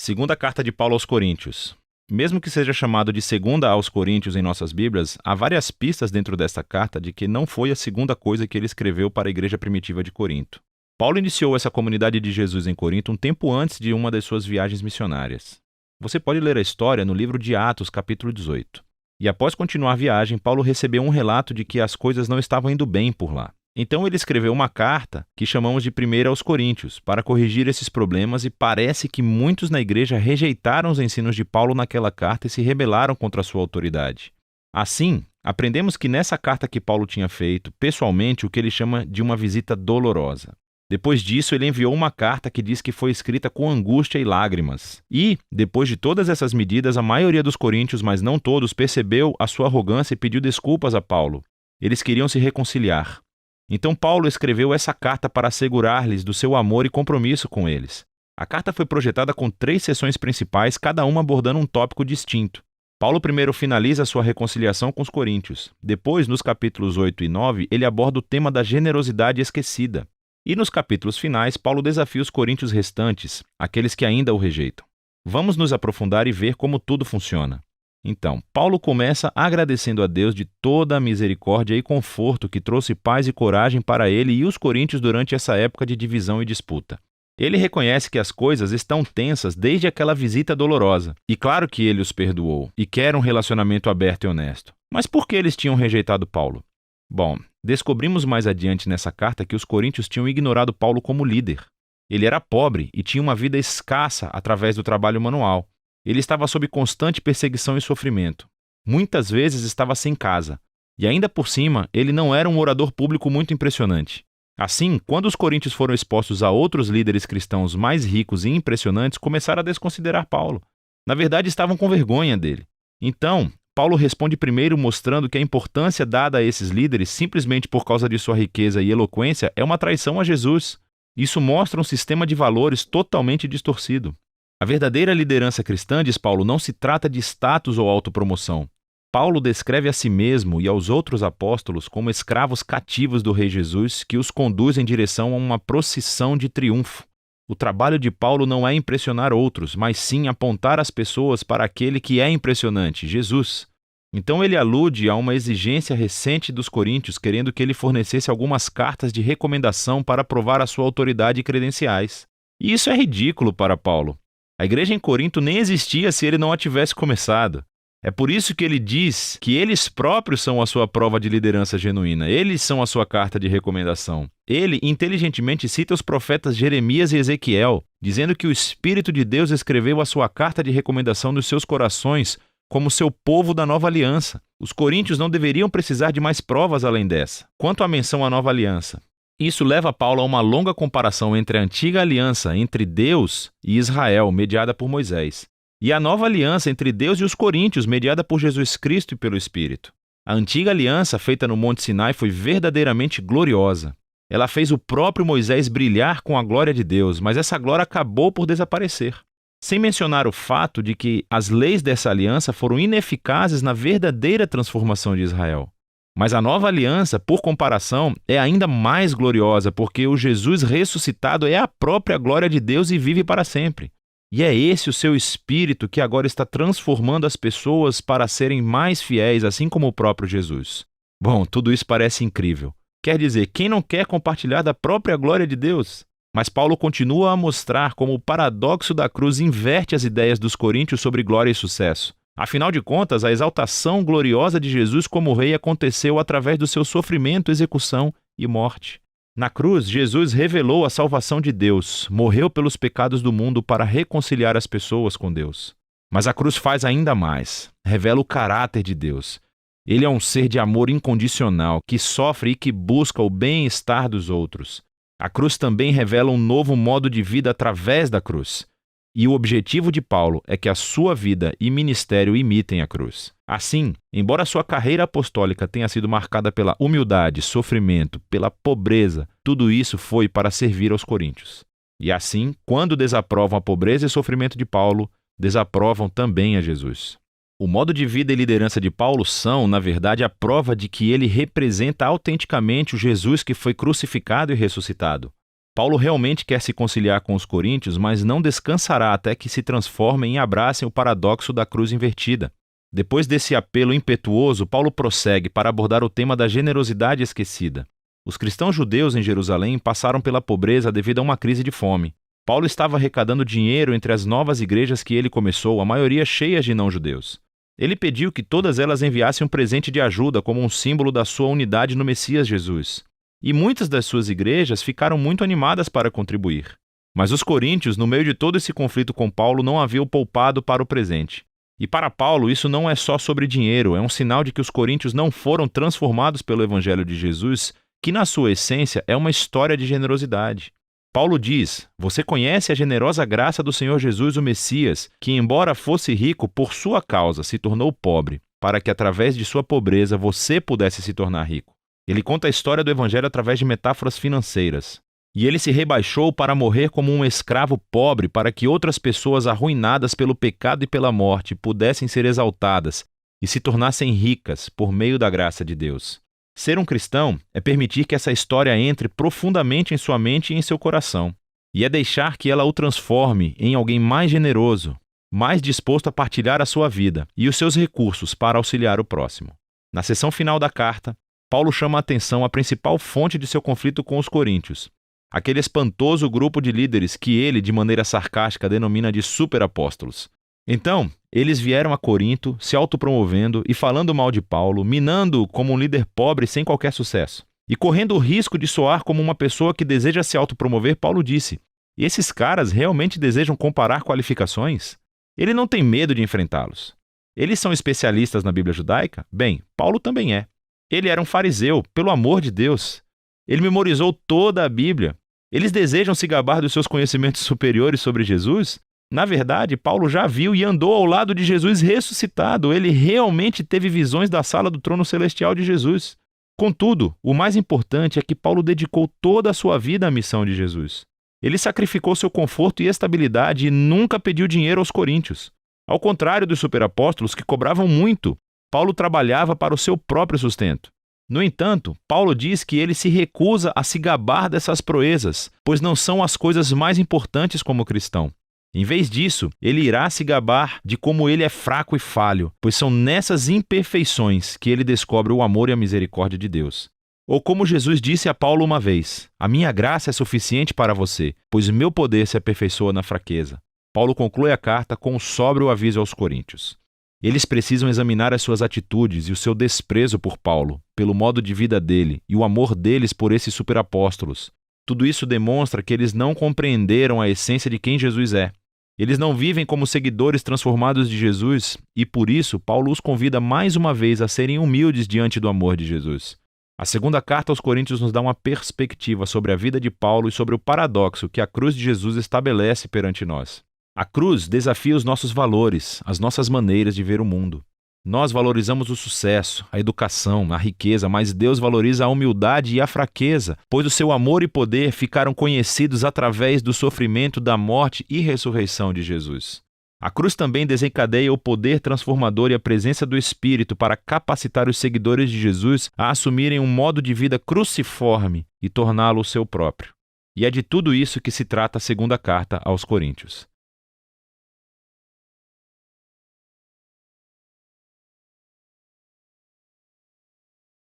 Segunda carta de Paulo aos Coríntios. Mesmo que seja chamado de segunda aos Coríntios em nossas Bíblias, há várias pistas dentro desta carta de que não foi a segunda coisa que ele escreveu para a igreja primitiva de Corinto. Paulo iniciou essa comunidade de Jesus em Corinto um tempo antes de uma das suas viagens missionárias. Você pode ler a história no livro de Atos, capítulo 18. E após continuar a viagem, Paulo recebeu um relato de que as coisas não estavam indo bem por lá. Então ele escreveu uma carta que chamamos de Primeira aos Coríntios, para corrigir esses problemas, e parece que muitos na igreja rejeitaram os ensinos de Paulo naquela carta e se rebelaram contra a sua autoridade. Assim, aprendemos que nessa carta que Paulo tinha feito, pessoalmente, o que ele chama de uma visita dolorosa. Depois disso, ele enviou uma carta que diz que foi escrita com angústia e lágrimas. E, depois de todas essas medidas, a maioria dos coríntios, mas não todos, percebeu a sua arrogância e pediu desculpas a Paulo. Eles queriam se reconciliar. Então Paulo escreveu essa carta para assegurar-lhes do seu amor e compromisso com eles. A carta foi projetada com 3 seções principais, cada uma abordando um tópico distinto. Paulo primeiro finaliza sua reconciliação com os coríntios. Depois, nos capítulos 8 e 9, ele aborda o tema da generosidade esquecida. E nos capítulos finais, Paulo desafia os coríntios restantes, aqueles que ainda o rejeitam. Vamos nos aprofundar e ver como tudo funciona. Então, Paulo começa agradecendo a Deus de toda a misericórdia e conforto que trouxe paz e coragem para ele e os coríntios durante essa época de divisão e disputa. Ele reconhece que as coisas estão tensas desde aquela visita dolorosa, e claro que ele os perdoou, e quer um relacionamento aberto e honesto. Mas por que eles tinham rejeitado Paulo? Bom, descobrimos mais adiante nessa carta que os coríntios tinham ignorado Paulo como líder. Ele era pobre e tinha uma vida escassa através do trabalho manual. Ele estava sob constante perseguição e sofrimento. Muitas vezes estava sem casa. E ainda por cima, ele não era um orador público muito impressionante. Assim, quando os coríntios foram expostos a outros líderes cristãos mais ricos e impressionantes, começaram a desconsiderar Paulo. Na verdade, estavam com vergonha dele. Então, Paulo responde primeiro mostrando que a importância dada a esses líderes, simplesmente por causa de sua riqueza e eloquência, é uma traição a Jesus. Isso mostra um sistema de valores totalmente distorcido. A verdadeira liderança cristã, diz Paulo, não se trata de status ou autopromoção. Paulo descreve a si mesmo e aos outros apóstolos como escravos cativos do Rei Jesus que os conduz em direção a uma procissão de triunfo. O trabalho de Paulo não é impressionar outros, mas sim apontar as pessoas para aquele que é impressionante, Jesus. Então ele alude a uma exigência recente dos coríntios, querendo que ele fornecesse algumas cartas de recomendação para provar a sua autoridade e credenciais. E isso é ridículo para Paulo. A igreja em Corinto nem existia se ele não a tivesse começado. É por isso que ele diz que eles próprios são a sua prova de liderança genuína. Eles são a sua carta de recomendação. Ele inteligentemente cita os profetas Jeremias e Ezequiel, dizendo que o Espírito de Deus escreveu a sua carta de recomendação nos seus corações como seu povo da nova aliança. Os coríntios não deveriam precisar de mais provas além dessa. Quanto à menção à nova aliança, isso leva Paulo a uma longa comparação entre a antiga aliança entre Deus e Israel, mediada por Moisés, e a nova aliança entre Deus e os coríntios, mediada por Jesus Cristo e pelo Espírito. A antiga aliança, feita no Monte Sinai, foi verdadeiramente gloriosa. Ela fez o próprio Moisés brilhar com a glória de Deus, mas essa glória acabou por desaparecer. Sem mencionar o fato de que as leis dessa aliança foram ineficazes na verdadeira transformação de Israel. Mas a nova aliança, por comparação, é ainda mais gloriosa, porque o Jesus ressuscitado é a própria glória de Deus e vive para sempre. E é esse o seu Espírito que agora está transformando as pessoas para serem mais fiéis, assim como o próprio Jesus. Bom, tudo isso parece incrível. Quer dizer, quem não quer compartilhar da própria glória de Deus? Mas Paulo continua a mostrar como o paradoxo da cruz inverte as ideias dos coríntios sobre glória e sucesso. Afinal de contas, a exaltação gloriosa de Jesus como rei aconteceu através do seu sofrimento, execução e morte. Na cruz, Jesus revelou a salvação de Deus, morreu pelos pecados do mundo para reconciliar as pessoas com Deus. Mas a cruz faz ainda mais, revela o caráter de Deus. Ele é um ser de amor incondicional, que sofre e que busca o bem-estar dos outros. A cruz também revela um novo modo de vida através da cruz. E o objetivo de Paulo é que a sua vida e ministério imitem a cruz. Assim, embora sua carreira apostólica tenha sido marcada pela humildade, sofrimento, pela pobreza, tudo isso foi para servir aos coríntios. E assim, quando desaprovam a pobreza e sofrimento de Paulo, desaprovam também a Jesus. O modo de vida e liderança de Paulo são, na verdade, a prova de que ele representa autenticamente o Jesus que foi crucificado e ressuscitado. Paulo realmente quer se conciliar com os coríntios, mas não descansará até que se transformem e abracem o paradoxo da cruz invertida. Depois desse apelo impetuoso, Paulo prossegue para abordar o tema da generosidade esquecida. Os cristãos judeus em Jerusalém passaram pela pobreza devido a uma crise de fome. Paulo estava arrecadando dinheiro entre as novas igrejas que ele começou, a maioria cheias de não-judeus. Ele pediu que todas elas enviassem um presente de ajuda como um símbolo da sua unidade no Messias Jesus. E muitas das suas igrejas ficaram muito animadas para contribuir. Mas os coríntios, no meio de todo esse conflito com Paulo, não haviam poupado para o presente. E para Paulo, isso não é só sobre dinheiro, é um sinal de que os coríntios não foram transformados pelo Evangelho de Jesus, que na sua essência é uma história de generosidade. Paulo diz: você conhece a generosa graça do Senhor Jesus, o Messias, que embora fosse rico, por sua causa se tornou pobre, para que através de sua pobreza você pudesse se tornar rico. Ele conta a história do Evangelho através de metáforas financeiras. E ele se rebaixou para morrer como um escravo pobre para que outras pessoas arruinadas pelo pecado e pela morte pudessem ser exaltadas e se tornassem ricas por meio da graça de Deus. Ser um cristão é permitir que essa história entre profundamente em sua mente e em seu coração. E é deixar que ela o transforme em alguém mais generoso, mais disposto a partilhar a sua vida e os seus recursos para auxiliar o próximo. Na seção final da carta, Paulo chama a atenção à principal fonte de seu conflito com os coríntios, aquele espantoso grupo de líderes que ele, de maneira sarcástica, denomina de superapóstolos. Então, eles vieram a Corinto, se autopromovendo e falando mal de Paulo, minando-o como um líder pobre sem qualquer sucesso. E correndo o risco de soar como uma pessoa que deseja se autopromover, Paulo disse: esses caras realmente desejam comparar qualificações? Ele não tem medo de enfrentá-los. Eles são especialistas na Bíblia judaica? Bem, Paulo também é. Ele era um fariseu, pelo amor de Deus. Ele memorizou toda a Bíblia. Eles desejam se gabar dos seus conhecimentos superiores sobre Jesus? Na verdade, Paulo já viu e andou ao lado de Jesus ressuscitado. Ele realmente teve visões da sala do trono celestial de Jesus. Contudo, o mais importante é que Paulo dedicou toda a sua vida à missão de Jesus. Ele sacrificou seu conforto e estabilidade e nunca pediu dinheiro aos coríntios. Ao contrário dos superapóstolos que cobravam muito, Paulo trabalhava para o seu próprio sustento. No entanto, Paulo diz que ele se recusa a se gabar dessas proezas, pois não são as coisas mais importantes como cristão. Em vez disso, ele irá se gabar de como ele é fraco e falho, pois são nessas imperfeições que ele descobre o amor e a misericórdia de Deus. Ou como Jesus disse a Paulo uma vez: a minha graça é suficiente para você, pois meu poder se aperfeiçoa na fraqueza. Paulo conclui a carta com um sóbrio aviso aos coríntios. Eles precisam examinar as suas atitudes e o seu desprezo por Paulo, pelo modo de vida dele e o amor deles por esses superapóstolos. Tudo isso demonstra que eles não compreenderam a essência de quem Jesus é. Eles não vivem como seguidores transformados de Jesus e, por isso, Paulo os convida mais uma vez a serem humildes diante do amor de Jesus. A segunda carta aos Coríntios nos dá uma perspectiva sobre a vida de Paulo e sobre o paradoxo que a cruz de Jesus estabelece perante nós. A cruz desafia os nossos valores, as nossas maneiras de ver o mundo. Nós valorizamos o sucesso, a educação, a riqueza, mas Deus valoriza a humildade e a fraqueza, pois o seu amor e poder ficaram conhecidos através do sofrimento, da morte e ressurreição de Jesus. A cruz também desencadeia o poder transformador e a presença do Espírito para capacitar os seguidores de Jesus a assumirem um modo de vida cruciforme e torná-lo o seu próprio. E é de tudo isso que se trata a segunda carta aos Coríntios.